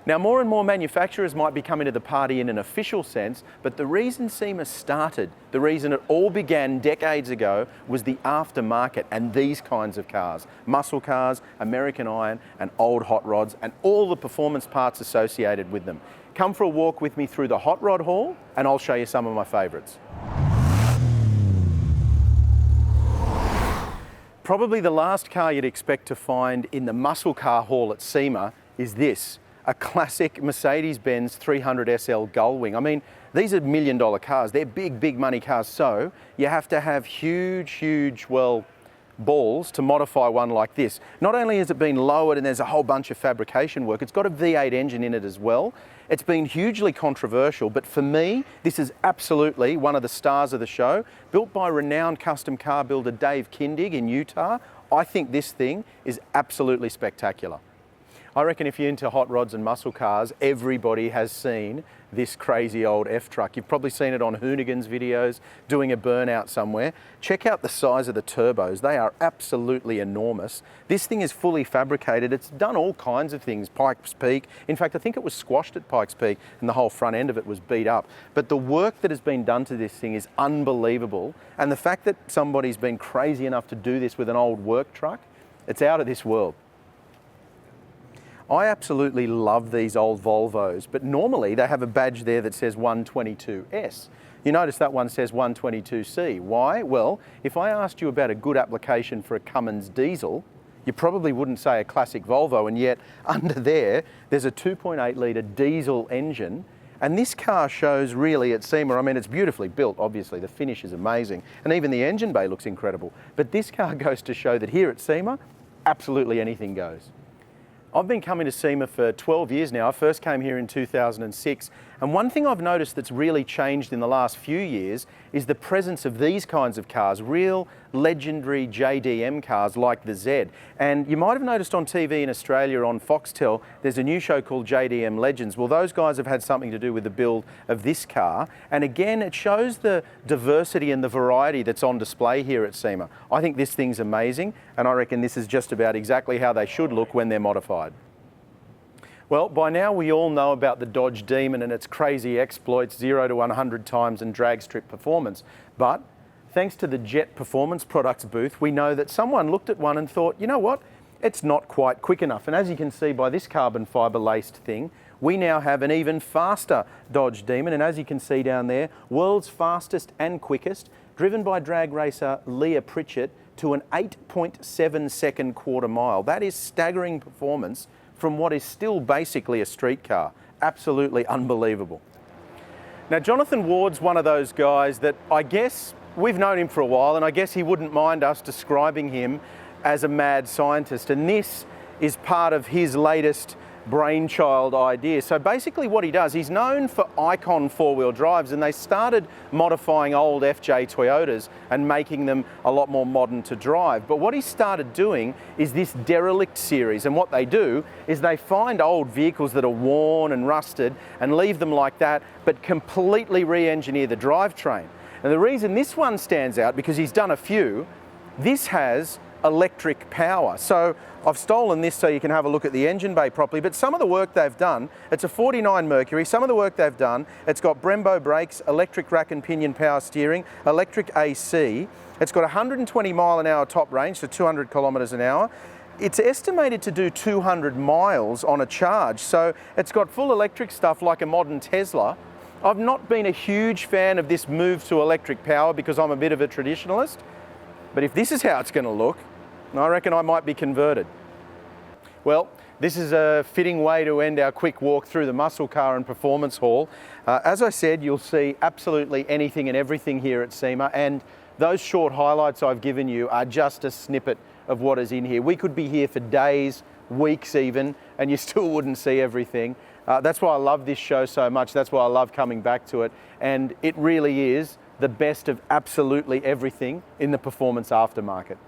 Now, more and more manufacturers might be coming to the party in an official sense, but the reason SEMA started, the reason it all began decades ago, was the aftermarket and these kinds of cars. Muscle cars, American iron, and old hot rods, and all the performance parts associated with them. Come for a walk with me through the hot rod hall, and I'll show you some of my favourites. Probably the last car you'd expect to find in the muscle car hall at SEMA is this. A classic Mercedes-Benz 300 SL Gullwing. I mean, these are $1 million cars. They're big, big money cars. So you have to have huge, well, balls to modify one like this. Not only has it been lowered and there's a whole bunch of fabrication work, it's got a V8 engine in it as well. It's been hugely controversial, but for me, this is absolutely one of the stars of the show. Built by renowned custom car builder Dave Kindig in Utah, I think this thing is absolutely spectacular. I reckon if you're into hot rods and muscle cars, everybody has seen this crazy old F-Truck. You've probably seen it on Hoonigan's videos, doing a burnout somewhere. Check out the size of the turbos. They are absolutely enormous. This thing is fully fabricated. It's done all kinds of things, Pikes Peak. In fact, I think it was squashed at Pikes Peak and the whole front end of it was beat up. But the work that has been done to this thing is unbelievable. And the fact that somebody's been crazy enough to do this with an old work truck, it's out of this world. I absolutely love these old Volvos, but normally they have a badge there that says 122S. You notice that one says 122C. Why? Well, if I asked you about a good application for a Cummins diesel, you probably wouldn't say a classic Volvo, and yet under there's a 2.8 litre diesel engine. And this car shows really at SEMA, I mean, it's beautifully built, obviously, the finish is amazing, and even the engine bay looks incredible. But this car goes to show that here at SEMA, absolutely anything goes. I've been coming to SEMA for 12 years now. I first came here in 2006. And one thing I've noticed that's really changed in the last few years is the presence of these kinds of cars, real legendary JDM cars like the Z. And you might have noticed on TV in Australia on Foxtel, there's a new show called JDM Legends. Well, those guys have had something to do with the build of this car. And again, it shows the diversity and the variety that's on display here at SEMA. I think this thing's amazing, and I reckon this is just about exactly how they should look when they're modified. Well, by now we all know about the Dodge Demon and its crazy exploits, 0 to 100 times and drag strip performance. But thanks to the Jet Performance Products booth, we know that someone looked at one and thought, you know what, it's not quite quick enough. And as you can see by this carbon fibre laced thing, we now have an even faster Dodge Demon. And as you can see down there, world's fastest and quickest, driven by drag racer Leah Pritchett to an 8.7 second quarter mile. That is staggering performance from what is still basically a street car. Absolutely unbelievable. Now, Jonathan Ward's one of those guys that I guess we've known him for a while, and I guess he wouldn't mind us describing him as a mad scientist. And this is part of his latest brainchild idea. So basically what he does, he's known for Icon four-wheel drives, and they started modifying old FJ Toyotas and making them a lot more modern to drive. But what he started doing is this derelict series, and what they do is they find old vehicles that are worn and rusted and leave them like that, but completely re-engineer the drivetrain. And the reason this one stands out, because he's done a few, this has electric power. So I've stolen this so you can have a look at the engine bay properly, but some of the work they've done, it's a 49 Mercury, some of the work they've done, it's got Brembo brakes, electric rack and pinion power steering, electric AC, it's got 120 mile an hour top range, so 200 kilometers an hour. It's estimated to do 200 miles on a charge, so it's got full electric stuff like a modern Tesla. I've not been a huge fan of this move to electric power because I'm a bit of a traditionalist, but if this is how it's going to look, I reckon I might be converted. Well, this is a fitting way to end our quick walk through the muscle car and performance hall. As I said, you'll see absolutely anything and everything here at SEMA, and those short highlights I've given you are just a snippet of what is in here. We could be here for days, weeks even, and you still wouldn't see everything. That's why I love this show so much. That's why I love coming back to it. And it really is the best of absolutely everything in the performance aftermarket.